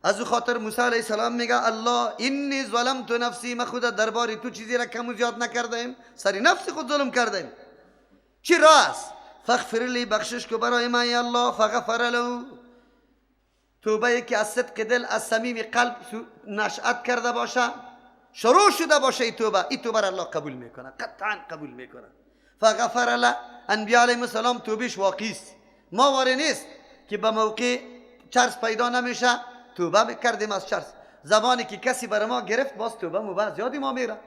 از او خاطر موسی علیه السلام میگه الله انی ظلمت نفسی، من خود درباره تو چیزی را کم و زیاد نکردم، سری نفس خود ظلم کردم. چی راه است؟ فاغفر لی، بخشش کو برای من یا الله. فغفر له، توبه که از صدق دل از صمیم قلب نشأت کرده باشه، شروع شده باشه این توبه را الله قبول میکنه، قطعا قبول میکنه. فغفر له، انبیاء علیهم السلام توبهش واقعی است، ماواره نیست که به موقع چرس پیدا نمیشه توبه کردیم از چرس. زمانی که کسی بر ما گرفت باز توبه مو زیادی ما میره.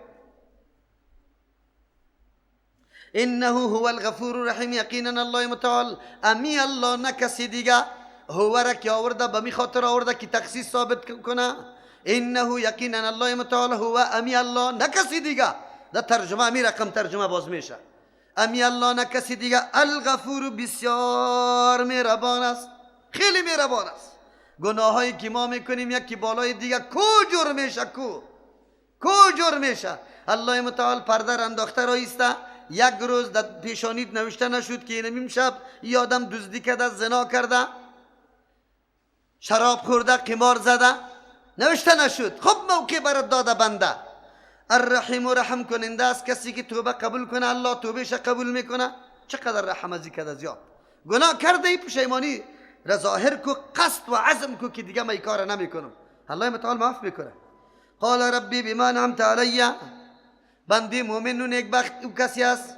انه هو الغفور الرحیم، یقینا الله متعال امی الله نه کسی دیگه هو را که آورده به می خاطر آورده که تخصیص ثابت کنه. انه یقینا الله متعال هو امی الله نه کسی دیگه، در ترجمه می رقم ترجمه باز میشه امی الله نه کسی دیگه الغفور بسیار مهربان است، خیلی مهربان است. گناه هایی که ما میکنیم یکی بالای دیگه کو جرمشه، کو جرمشه. الله متعال پرده را انداخته رایسته، یک روز در پیشانیت نوشته نشد که این شب یه آدم دزدی کرده، زنا کرده، شراب خورده، قمار زده، نوشته نشد. خب موقع برات داده بنده. الرحیم و رحم کننده است، کسی که توبه قبول کنه الله توبهش قبول میکنه. چقدر رحم ازی کرده زیاد. گناه کرده پشیمانی را ظاهر کو، قصد و عزم کو که دیگه من این کار نمیکنم، الله متعال معاف میکنه. قال ربی بما نعمت علی، بندی مومن و نیکبخت او کسی است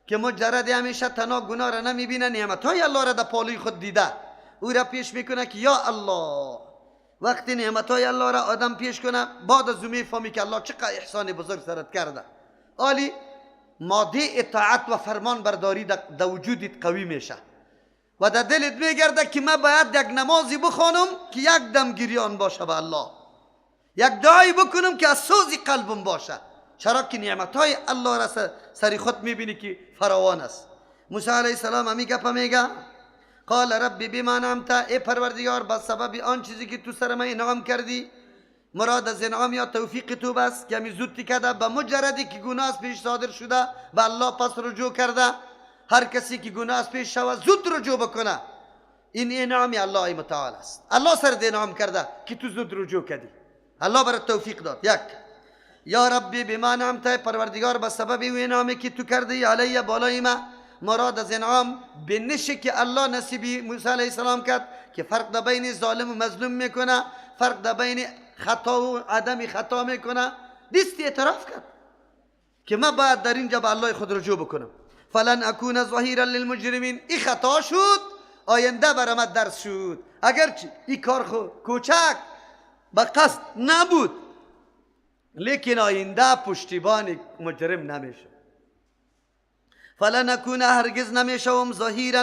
که مجرد همیشه تنها گناه را نمیبینه، نعمتهای الله را در پالوی خود دیده، او را پیش میکنه که یا الله. وقتی نعمتهای الله را آدم پیش کنه بعد از اون میفهمی که الله چقدر احسان بزرگ سرت کرده. عالی ماده اطاعت و فرمان برداری در وجودت قوی میشه و در دلت میگرده که من باید یک نمازی بخوانم که یک دم گریان باشه به الله، یک دعایی بکنم که از سوزی قلبم باشه. چرا که نعمتهای الله را سری خود میبینی که فراوان است. موسی علیه السلام همی گپ میگه قال ربی بما نعمت، ای پروردگار به سبب آن چیزی که تو سر من انعام کردی. مراد از انعام یا توفیق تو بس که همی زودی کرده به مجردی که گناه از پیش صادر شده به الله پس رجوع کرده. هر کسی که گناه از پیش شود زود رجوع بکنه، این انعام الله متعال است. الله سر انعام کرده که تو زود رجوع کردی، الله برات توفیق داد. یک یا ربی بما نعمت، پروردگار به سبب این انعامی که تو کردی علی بالای ما. مراد از انعام بنشه که الله نصیبی موسی علیه السلام کرد که فرق در بین ظالم و مظلوم میکنه، فرق در بین خطا و عدم خطا میکنه. دیستی اعتراف کرد که من باید در اینجا به الله خود رجوع بکنم. فلن اکون ظهیرا للمجرمین، این خطا شد آینده برام درس شد. اگرچه این کار کوچک به قصد نبود لیکن آینده پشتیبان مجرم نمیشه. فلن اکون، هرگز نمیشوم ظهیرا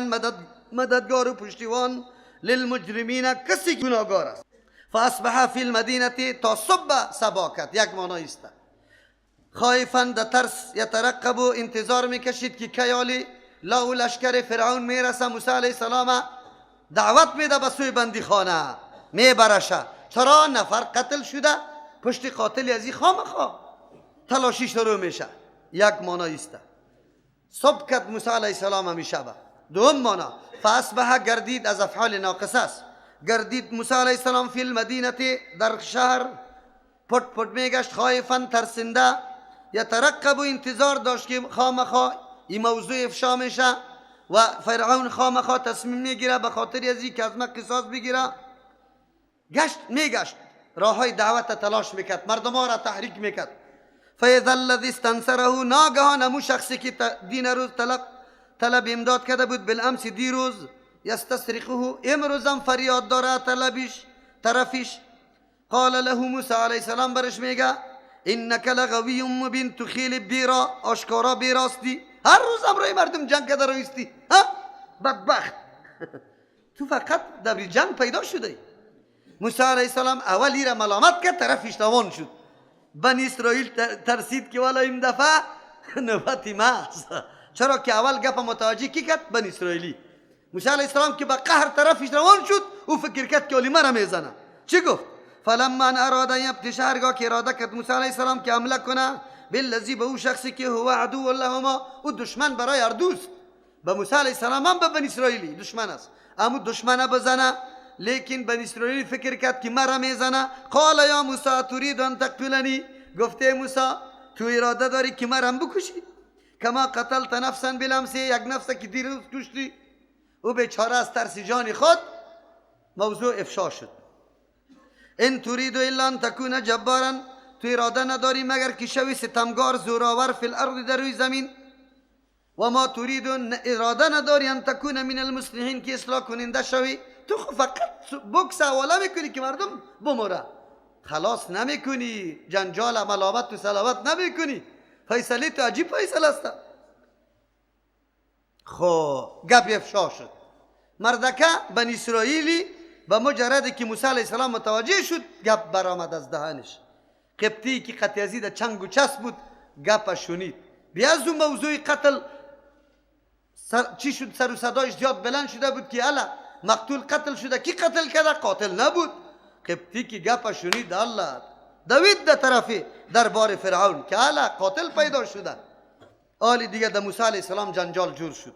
مددگار و پشتیبان للمجرمین، کسی گناهگار است. فاصبح فی المدینه، تا صبح سباکت یک معنی است. خائفا در ترس، یترقب، انتظار میکشید که کیالی لا لشکر فرعون میرسه. موسی علیه السلام دعوت میده به سوی بندی خانه، میبرشه. چرا؟ نفر قتل شده، پشت قاتل ازی خامخا تلاشی شروع میشه. یک معنی است. صبح کد موسی علیه السلام همی شبه. دوم معنی فاصبح، گردید، از افعال ناقصه است. گردید موسی علیه السلام فی المدینه، در شهر پت پت میگشت، خائفا، ترسنده، یترقب، انتظار داشت که خامخا این موضوع افشا میشه و فرعون خامخا تصمیم میگیره به خاطر ازی که از من قصاص بگیره. گشت میگشت، راه های دعوت تلاش میکرد، مردم ها را تحریک میکرد. فاذا الذی استنصره، ناگهان همون شخصی که دین روز طلب امداد کرده بود بالامس دیروز، یستصرخه، امروزم فریاد داره طرفش. قال له موسی علیه السلام برش میگه انک لغوی مبین، تو خیلی بیرا، آشکارا بیراستی، هر روز امروی مردم جنگ کرده رویستی، ها بدبخت. تو فقط در جنگ پیدا شده. موسی علیه السلام اولی را ملامت کرد، طرفش توان شد. بنی اسرائیل ترسید که والا این دفعه نوبتی ماست. چرا که اول گپ متوجه کی کرد؟ بنی اسرائیلی. موسی علیه السلام که با قهر طرفش روان شد، او فکر کرد که ولی مرا میزنه. چی گفت؟ فلما اراد یبطش، هرگاه که اراده کرد موسی علیه السلام که حمله کنه بالذی، به او شخصی که هو عدو لهما، او دشمن برای هر دوست. به موسی علیه السلام هم به بنی اسرائیلی دشمن است، اما دشمنه بزنه لیکن بنی اسرائیل فکر کرد که مرا میزنه. قال یا موسی تريد ان تقتلنی، گفته موسی تو اراده داری که مرا بکشی؟ کما قتلت نفسا بالامس، یک نفس که دیروز کشتی. او بیچاره از ترس جان خود موضوع افشا شد. ان تريد الا ان تكون جبارا، تو اراده نداری مگر که شوی ستمگار زوراور فی الارض، در روی زمین. و ما تريد، اراده نداری ان تكون من المصلحین، که اصلاح کننده شوی. تو فقط بکس حواله میکنی که مردم بموره، خلاص نمیکنی، جنجال ملامت و سلاوت نمیکنی. فیصله تو عجیب فیصله است. خب گپ افشا شد. مردکه بنی اسرائیلی به مجرد که موسی علیه السلام متوجه شد گپ برآمد از دهنش. قبطی که قط یزید چنگ و چسب بود گپ شنید. بیا از اون موضوع قتل چی شد؟ سر و صدایش زیاد بلند شده بود که الا مقتول قتل شده. کی قتل کرده؟ قاتل نبود. قبطی که گپ شنید الله دوید در طرف دربار فرعون که الا قاتل پیدا شده. آلی دیگه در موسی علیه السلام جنجال جور شد.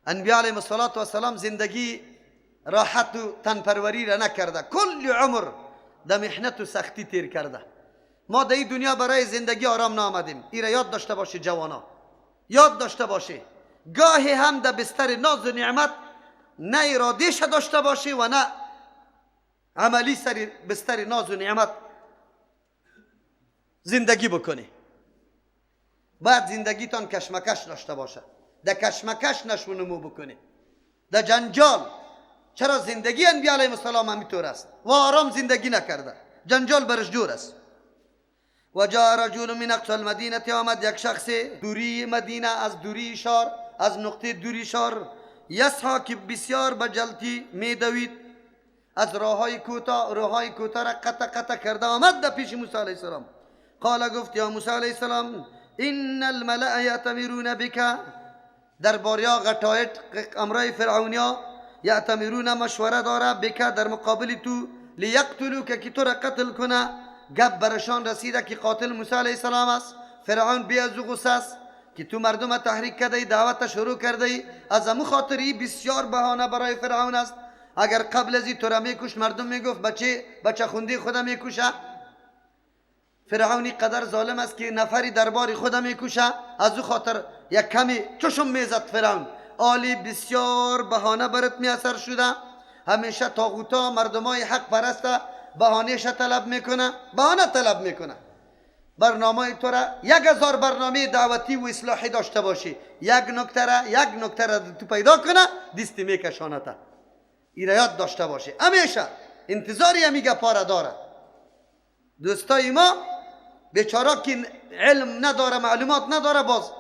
انبیاء علیهم السلام زندگی راحت و تنپروری را نکرده، کل عمر در محنت و سختی تیر کرده. ما در این دنیا برای زندگی آرام نآمدیم. این را یاد داشته باشه جوانا، یاد داشته باشه. گاهی هم در بستر ناز و نعمت نه ارادهش داشته باشه و نه عملی سر بستر ناز و نعمت زندگی بکنی. باید زندگیتان کشمکش داشته باشه، در کشمکش نشو نمو بکنی، در جنجال. چرا زندگی انبیاء علیهم السلام همینطور است و آرام زندگی نکرده، جنجال برش جور است. و جاء رجل من اقصى المدینه، آمد یک شخص دوری مدینه، از دوری شهر، از نقطه دوری شهر، یسعی که بسیار بجلتی میدوید، از راههای کوتاه را قطع کرده آمد در پیش موسی علیه السلام. قال، گفت یا موسی علیه السلام ان الملأ یأتمرون بک، درباریا غټایت امرای فرعونیا یأتمرون مشوره داره بک در مقابل تو، لیقتلوک که تو را قتل کنه. گپ برشان رسیده که قاتل موسی علیه السلام است. فرعون بی از غصه است که تو مردم تحریک کرده، دعوت شروع کرده. از امو خاطری بسیار بهانه برای فرعون است. اگر قبل از این تو را میکش مردم میگفت بچه خوندی خودم میکشه. فرعونی قدر ظالم است که نفری درباری خودم میکشه. از او خاطر یک کمی چشم میزد فرعون. آلی بسیار بهانه برات میاثر شده. همیشه طاغوتا مردمای حق پرسته بهانهش طلب میکنه، بهانه طلب میکنه. برنامه تو را 1000 برنامه دعوتی و اصلاحی داشته باشی، یک نکته را تو پیدا کنه دستی میکشانه. این را یاد داشته باشی، همیشه انتظاری همیگه پاره داره. دوستای ما بیچاره که علم نداره، معلومات نداره، باز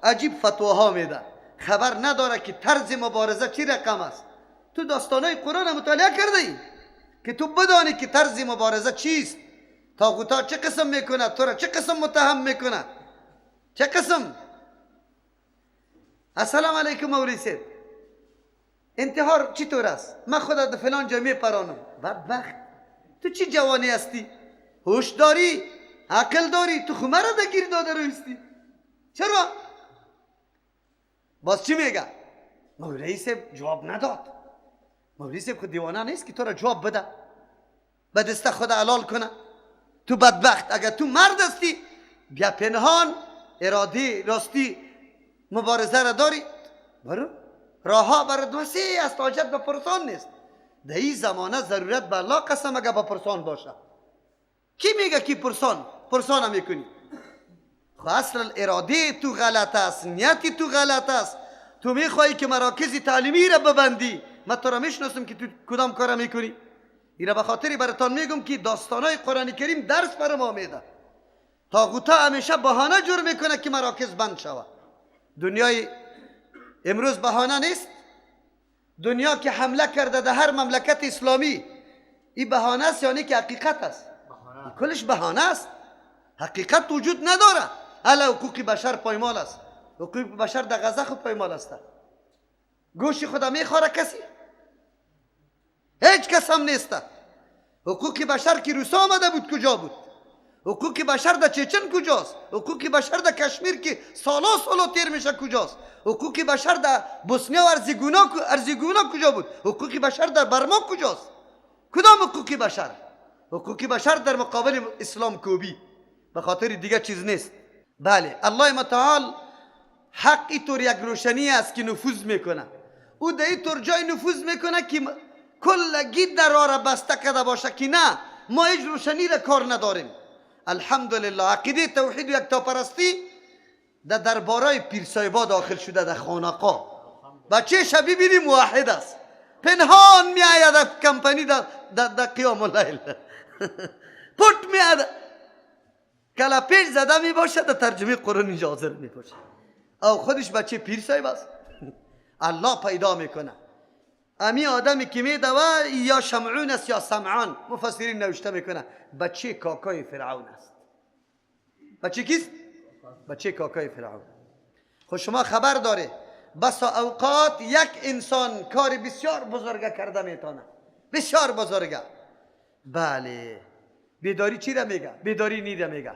عجیب فتواها میده، خبر نداره که طرز مبارزه چی رقم است. تو داستانای قرآن مطالعه کردی که تو بدانی که طرز مبارزه چیست، طاغوتا چه قسم میکنه، تو را چه قسم متهم میکنه، چه قسم. السلام علیکم مولوی صاحب، انتحار چطور است؟ من خودت در فلان جا میپرانم. بدبخت، تو چی جوانی هستی؟ هوش داری؟ عقل داری؟ تو خو مرا در گیر داده رویستی. چرا؟ باز چی میگه؟ مولوی صاحب جواب نداد. مولوی صاحب خود دیوانه نیست که تو را جواب بده، به دست خود حلال کنه. تو بدبخت، اگر تو مرد هستی بیا پنهان اراده راستی مبارزه را داری، برو. راهها برات وسیع است، حاجت به پرسان نیست. در این زمانه ضرورت به الله قسم اگر به پرسان باشه. کی میگه کی پرسان هم میکنی؟ خب اصلا اراده تو غلط است، نیتی تو غلط است. تو میخوایی که مراکز تعلیمی را ببندی. من تو را میشناسم که تو کدام کار میکنی. این را به خاطری براتان میگم که داستانای قرآن کریم درس بر ما میده. طاغوتا همیشه بهانه جور میکنه که مراکز بند شود. دنیای امروز بهانه نیست. دنیا که حمله کرده در هر مملکت اسلامی، این بهانه است یعنی که حقیقت است؟ کلش بهانه است، حقیقت وجود نداره. الا حقوق بشر پایمال است. حقوق بشر در غزه خود پایمال است. گوش خدا میخوره کسی؟ هیچ کس هم نیست. حقوق بشر که روسا آمده بود کجا بود؟ حقوق بشر در چچن کجاست؟ حقوق بشر در کشمیر که سالا تیر میشه کجاست؟ حقوق بشر در بوسنیا و ارزیگونا کجا بود؟ حقوق بشر در برما کجاست؟ کدام حقوق بشر؟ حقوق بشر در مقابل اسلام کوبی، به خاطر دیگه چیز نیست. بله، الله متعال حق اینطور یک روشنی است که نفوذ میکنه. او در اینطور جای نفوذ میکنه که کلگی در را بسته کرده باشه که نه، ما هیچ روشنی را کار نداریم. الحمدلله عقیده توحید و یکتاپرستی در دربارای پیرسایبا داخل شده در خانقاه. بچه شبی بینی موحد است، پنهان می آید در کمپانی در قیام اللیل پوت می آید، کلا پیش زده می باشه در ترجمه قرآن اینجا حاضر می باشه، او خودش بچه پیرسایب است. الله پیدا میکنه. امی آدمی که می دوه یا شمعون است یا سمعان، مفسرین نوشته میکنه بچه کاکای فرعون است. بچه کیست؟ بچه کاکای فرعون. خود شما خبر داره بسا اوقات یک انسان کار بسیار بزرگه کرده میتونه، بسیار بزرگه. بله، بیداری چی را میگه؟ بیداری نی را میگه.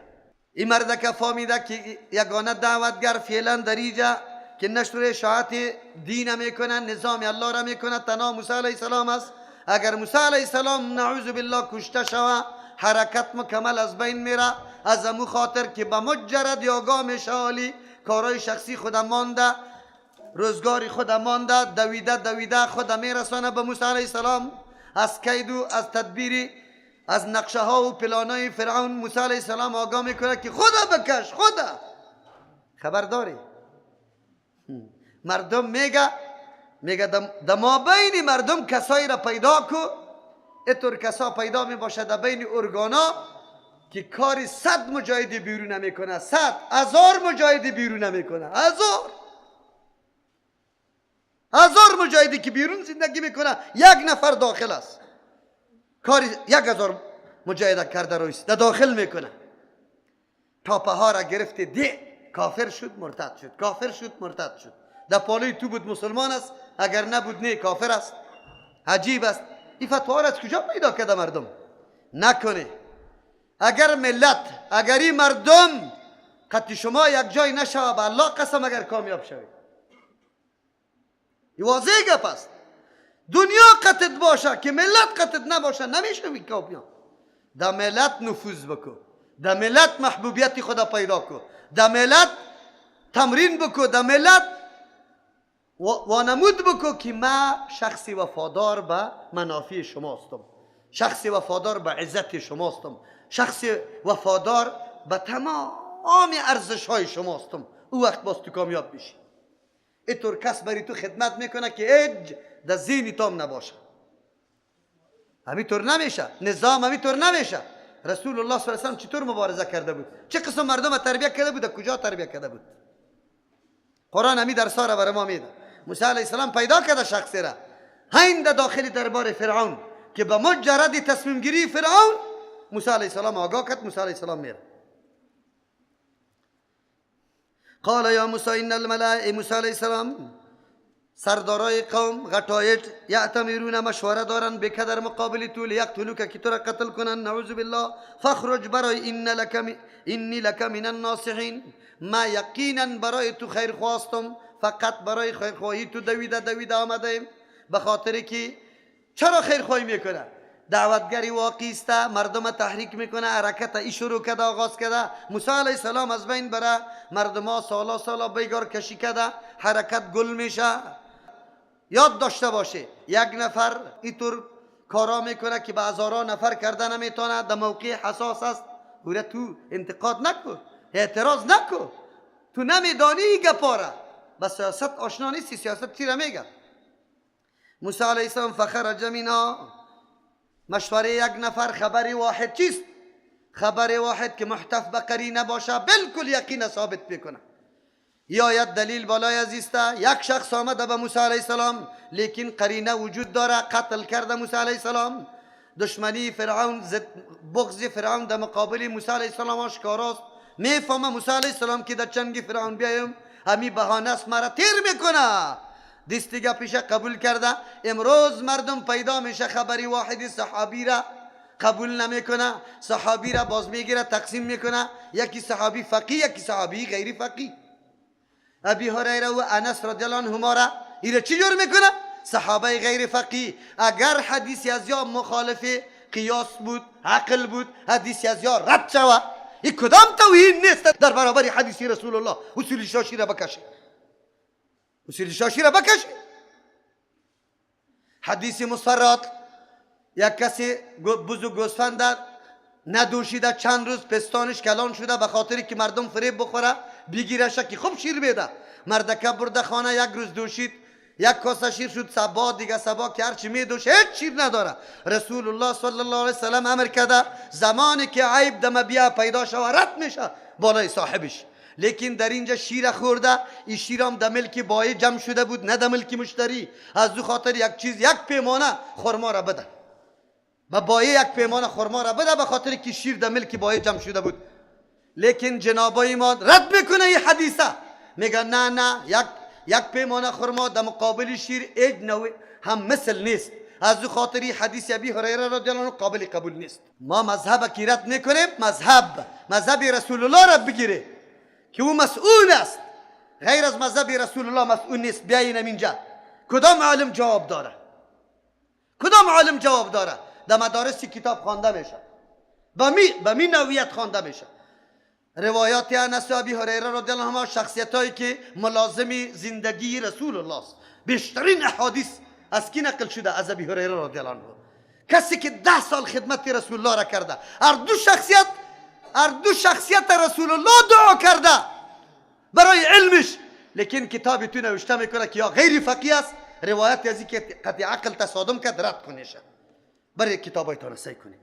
این مرد که فهمیده که یگانه دعوتگر فعلا در اینجا که نشر اشاعت دین میکنه، نظام الله را میکنه، تنها موسی علیه السلام است. اگر موسی علیه السلام نعوذ بالله کشته شوه، حرکت مکمل از بین میره. از امو خاطر که به مجرد یاگاه میشه، کارهای شخصی خودم مانده، روزگاری خودم مانده، دویده خودم میرسانه به موسی علیه السلام. از کید و از تدبیر از نقشه ها و پلانای فرعون موسی علیه السلام آگاه میکنه که خدا بکش، خدا. خبر داری؟ مردم میگه در ما بین مردم کسایی را پیدا کو، اینطور کسا پیدا می باشه در بین ارگانا که کاری 100 مجاهد بیرون نمیکنه، 100,000 مجاهد بیرون نمیکنه، 1000 مجاهدی که بیرون زندگی میکنه، یک نفر داخل است، کاری 1000 مجاهد کرده رویست در داخل میکنه. تاپه ها را گرفته ده، کافر شد مرتد شد، کافر شد مرتد شد. در پالوی تو بود مسلمان است، اگر نبود نه کافر است. عجیب است. این فتوا را از کجا پیدا کرده مردم؟ نکنه. اگر ملت، اگر این مردم قطع شما یک جای نشوه، به الله قسم اگر کامیاب شوید. این واضح گپ است. دنیا قطعت باشه که ملت قطعت نباشه، نمیشه کامیاب. در ملت نفوذ بکن، در ملت محبوبیت خدا پیدا کن، در ملت تمرین بکن، در ملت وانمود بکن که ما شخصی وفادار به منافع شماستم، شخصی وفادار به عزت شماستم، شخصی وفادار به تمام ارزش های شماستم. او وقت باز تو کامیاب بشی. اینطور کس بری تو خدمت میکنه که ایج در ذهن تام نباشه. همینطور نمیشه، نظام همینطور نمیشه. رسول الله صلی الله علیه و چطور مبارزه کرده بود؟ چه قسم مردم تربیت کرده بود؟ کجا تربیت کرده بود؟ قرآن همی درسا را برای ما میده. موسی علیه السلام پیدا کرده شخصی را هین داخل دربار فرعون که به مجرد تصمیم گیری فرعون موسی علیه السلام آگاه کرد. موسی علیه السلام میره. قال یا موسی ان الملائکه، موسی علیه السلام سردارای قوم غټایت یعتمرون مشوره دارن بک در مقابل تو لیقتلوک که تو را قتل کنن، نعوذ بالله. فخرج برای انی لک من الناصحین، ما یقینا برای تو خیر خواستم، فقط برای خیر خواهی تو دویده آمده. به خاطر که چرا خیر خواهی میکنه؟ دعوتگری واقعی است، مردم تحریک میکنه، حرکت ای شروع کرده، آغاز کرده. موسی علیه السلام از بین بره، مردم ها سالا بیگار کشی کرده، حرکت گل میشه. یاد داشته باشه یک نفر اینطور کارا میکنه که به هزاران نفر کرده نمیتونه، در موقع حساس است. گوره تو انتقاد نکن، اعتراض نکن، تو نمیدانی ای گپاره، با سیاست آشنا نیستی، سیاست چی را میگه؟ موسی علیه السلام فخرج منها، مشوره یک نفر، خبر واحد چیست؟ خبر واحد که محتف به قرینه باشه، بالکل یقین ثابت بکنه. یا یک دلیل بالای عزیزتا، یک شخص آمده به موسی علیه السلام لیکن قرینه وجود داره، قتل کرده موسی علیه السلام. دشمنی فرعون، بغض فرعون در مقابل موسی علیه السلام آشکاراست. میفهمه موسی علیه السلام که در چنگ فرعون بیایم همی بهانه است، مرا تیر میکنه. دستیگه پیش قبول کرده. امروز مردم پیدا میشه خبری واحدی صحابی را قبول نمیکنه، صحابی را باز میگیره تقسیم میکنه، یکی صحابی فقیه یکی صحابی غیر فقیه. ابی هریره و انس رضی الله عنهما را ایره چی جور میکنه؟ صحابه غیر فقیه. اگر حدیثی از یا مخالف قیاس بود، عقل بود، حدیثی از یا رد شود، این کدام توهین نیست در برابر حدیثی رسول الله. اصول شاشی را بکشید، اصول شاشی را بکشید. حدیث مصفرات، یک کسی بزو گوسفند ندوشیده چند روز پستانش کلان شده به خاطری که مردم فریب بخوره بگیرش که خوب شیر بیده. مردکه برده خانه، یک روز دوشید، یک کاسه شیر شد، سبا دیگه سبا که هرچی می دوشه هیچ شیر نداره. رسول الله صلی الله علیه وسلم امر کرده زمانی که عیب دم بیا پیدا شود رد میشه بالای صاحبش. لیکن در اینجا شیر خورده، این شیر هم در ملک بای جمع شده بود نه در ملک مشتری. از دو خاطر یک چیز، یک پیمانه خرما را بده، با بایه یک پیمانه خرما را بده، به خاطر که شیر در ملک بای جمع شده بود. لیکن جنابای ما رد میکنه این حدیثه، میگه نه نه، یک پیمانه خرما در مقابل شیر ایج نوع هم مثل نیست. از دو خاطر حدیث ابی هریره رضی الله عنه قابل قبول نیست. ما مذهب کی رد میکنیم؟ مذهب رسول الله را بگیره که او مسئول است، غیر از مذهب رسول الله مسئول نیست. بیاین اینجا کدام عالم جواب داره؟ کدام عالم جواب داره؟ در مدارس کتاب خوانده میشه، به می نوعیت خوانده میشه. روایات انس و ابی هریره رضی الله عنهما شخصیتایی که ملازم زندگی رسول الله است. بیشترین احادیث از کی نقل شده؟ از ابی هریره رضی الله عنه، کسی که 10 سال خدمت رسول الله را کرده. هر دو شخصیت رسول الله دعا کرده برای علمش، لیکن کتابی تو نوشته میکنه که یا غیر فقیه است، روایت از که قطع عقل تصادم کرد رد کنیشه. برای کتابایتان سعی کنیم.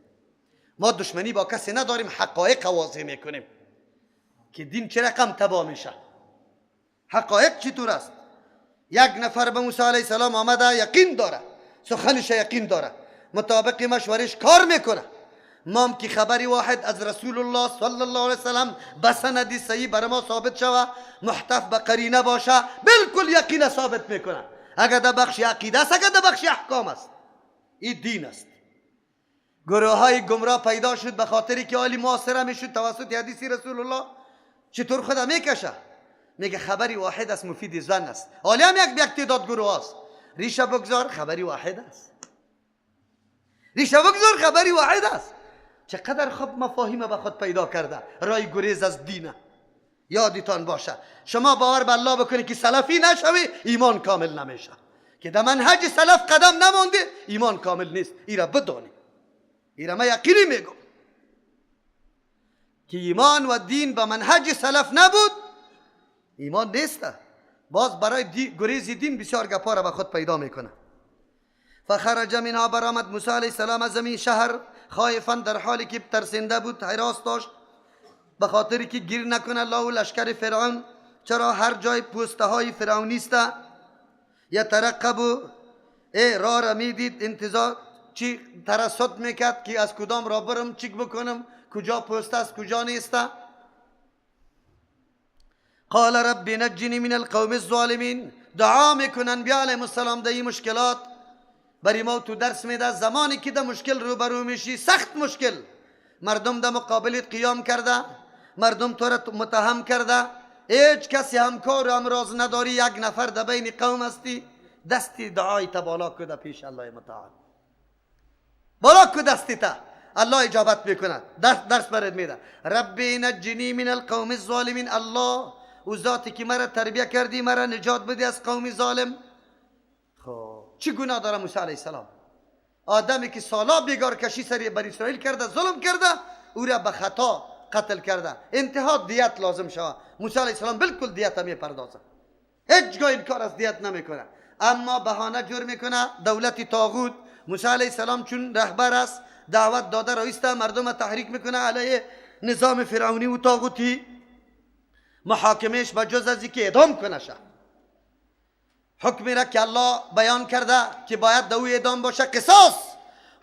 ما دشمنی با کسی نداریم، حقایق واضح میکنیم که دین چه رقم تباه میشه. حقایق چطور است؟ یک نفر به موسی علیه السلام آمده، یقین داره، سخنش یقین داره، مطابق مشورش کار میکنه. ما که خبری واحد از رسول الله صلی الله علیه وسلم به سند صحیح بر ما ثابت شوه، محتف به قرینه باشه، بالکل یقین ثابت میکنه. اگر در بخش عقیده است، اگر در بخش احکام است، این دین است. گروه های گمراه پیدا شد به خاطری که حالی معاصره میشد توسط حدیث رسول الله. چطور خدا میکشه؟ میگه خبری واحد است، مفید زن است. حالی هم یک تعداد گروه است. ریشه بگذار، خبری واحد است. ریشه بگذار، خبری واحد است. چقدر خوب مفاهیم به خود پیدا کرده. رای گریز از دینه. یادتان باشه شما باور به الله بکنید که سلفی نشوی، ایمان کامل نمیشه. که در منهج سلف قدم نمانده، ایمان کامل نیست. ایرا بدانی، ایرا ما یقینی میگم که ایمان و دین به منهج سلف نبود، ایمان نیست. باز برای گریز دین بسیار گپا را به خود پیدا میکنه. فخرج منها، برآمد موسی علیه السلام از زمین شهر خائفا، در حالی که ترسنده بود، حراس داشت به خاطری که گیر نکنه له لشکر فرعون. چرا هر جای پوسته های فرعونی است. یترقب، راه را میدید، انتظار چی ترصد میکرد که از کدام را برم، چیک بکنم، کجا پوسته است کجا نیست. قال رب نجنی من القوم الظالمین. دعا میکنن انبیاء علیهم السلام در این مشکلات. بری ما تو درس میده زمانی که در مشکل روبرو میشی، سخت مشکل، مردم در مقابلت قیام کرده، مردم تو را متهم کرده، هیچ کسی همکار و همراز نداری، یک نفر در بین قوم هستی، دستی دعای تا بالا کده پیش الله متعال، بالا کده دستی تا الله اجابت میکنه. درس برد میده. ربی نجنی من القوم الظالمین. الله او ذاتی که مرا تربیه کردی، مرا نجات بده از قوم ظالم. خب چی گناه داره موسی علیه السلام؟ آدمی که سالا بیگار کشی سری بر اسرائیل کرده، ظلم کرده، او را به خطا قتل کرده، انتها دیت لازم شود. موسی علیه السلام بالکل دیت میپردازه، هیچ گاه انکار از دیت نمیکنه، اما بهانه جور میکنه. دولت طاغوت، موسی علیه السلام چون رهبر است، دعوت داده رایسته، مردم تحریک میکنه علیه نظام فرعونی و طاغوتی. محاکمش به جز از که اعدام کنه شه. حکمی را که الله بیان کرده که باید دو اعدام باشه، قصاص.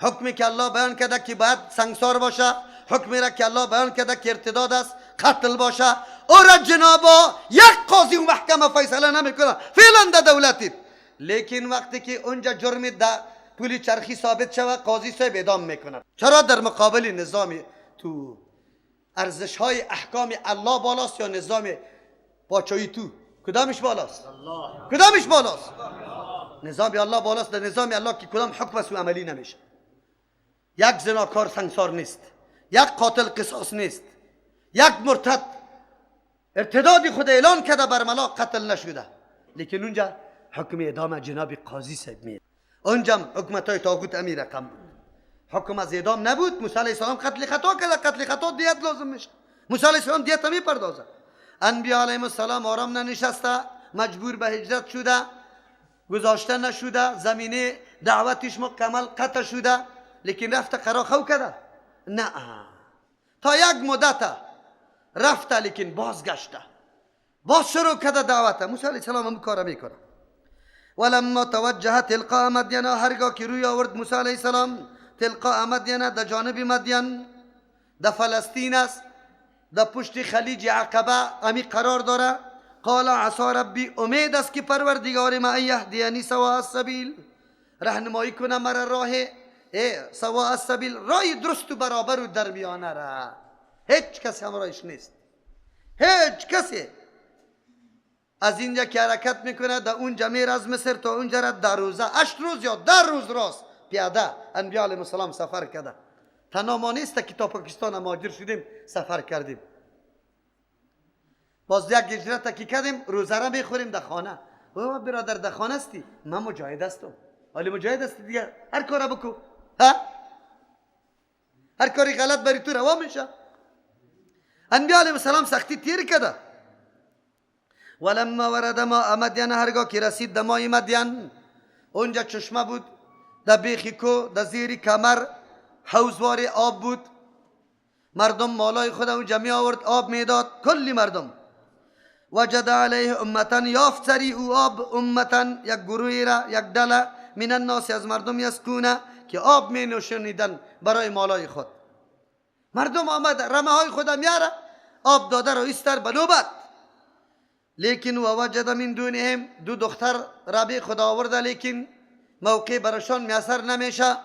حکمی که الله بیان کرده که باید سنگسار باشه، حکمی را که الله بیان کرده که ارتداد است، قتل باشه، او را جنابا یک قاضی و محکمه فیصله نمیکنه فعلا در دولتید. لیکن وقتی که اونجا جرم پول چرخی ثابت شود قاضی صاحب اعدام میکنه. چرا؟ در مقابل نظام تو ارزش های احکام الله بالاست یا نظام پاچایی تو؟ کدامش بالاست؟ کدامش بالاست؟ نظام الله بالاست. در نظام الله که کدام حکم سو عملی نمیشه. یک زناکار سنگسار نیست، یک قاتل قصاص نیست، یک مرتد ارتداد خود اعلان کرده برملا قتل نشده، لیکن اونجا حکم اعدام جناب قاضی صاحب میاد. اونجا حکمت های طاغوت امیر رقم بود، حکم از اعدام نبود. موسی علیه السلام قتل خطا کرده، قتل خطا دیت لازم میشه. موسی علیه السلام دیت میپردازه. انبیا علیهم السلام آرام ننشسته، مجبور به هجرت شده، گذاشته نشده، زمینه دعوتش مکمل قطع شده، لیکن رفته قرار خو کرده؟ نه، تا یک مدت رفته لیکن بازگشته، باز شروع کرده دعوت. موسی علیه السلام هم کار میکنه. ولما توجه تلقاء مدین، هرگاه که روی آورد موسی علیه السلام تلقاء مدین، در جانب مدین، در فلسطین است، در پشت خلیج عقبه امی قرار داره. قال عصا ربی، امید است که پروردگار ما یهدینی سواء السبیل، راهنمایی کنه مرا راه سواء السبیل، راه درست و برابر و درمیانه را. هیچ کسی همراهش نیست، هیچ کسی. از اینجا که حرکت میکنه در اونجا میره، از مصر تا اونجا را در روزه 8 روز یا 10 روز راست پیاده انبیا علیهم السلام سفر کرده. تنها ما نیست که تا پاکستان مهاجر شدیم سفر کردیم. باز یک هجرت که کردیم روزه را میخوریم در خانه. او برادر در خانه استی؟ من مجاهد هستم. ولی مجاهد هستی دیگه هر کار بکو، ها؟ هر کاری غلط بری تو روا میشه. انبیا علیهم السلام سختی تیر کرده. ولما ورد ماء مدین، هرگاه که رسید در مای مدین، اونجا چشمه بود در بیخی کو، در زیر کمر حوضوار آب بود. مردم مالای خود اونجا می آورد آب میداد، کلی مردم. وجد علیه امتن، یافت سری او آب، امتن یک گروهی را، یک دله، من الناس از مردم، یسکونه که آب می نوشانیدن برای مالای خود. مردم آمد رمه های خود میاره آب داده رو ایستر به نوبت. لیکن و وجد من دونهم، دو دختر ربی خدا آورده، لیکن موقع برشان میسر نمیشه.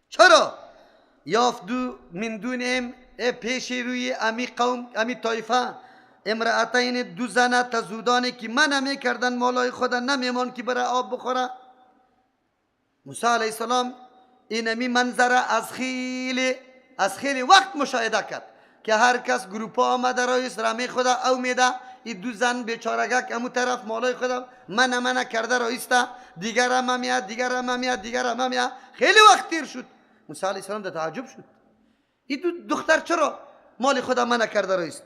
چرا؟ یافت دو من دونهم، پیش روی امی قوم، امی طایفه، امرأتین، دو زنه تزودانی که من نمی کردن مالای خدا، نمیمان که برای آب بخوره. موسی علیه السلام این امی منظره از خیلی وقت مشاهده کرد که هر کس گروپا آمده رایست رمی خدا او میده، این دو زن بیچارگک امو طرف مالای خدا من کرده رایسته، دیگر هم میاد، دیگر هم میاد، دیگر هم میاد. خیلی وقت تیر شد. موسی علیه السلام در تعجب شد، این دو دختر چرا مال خدا من کرده رایست؟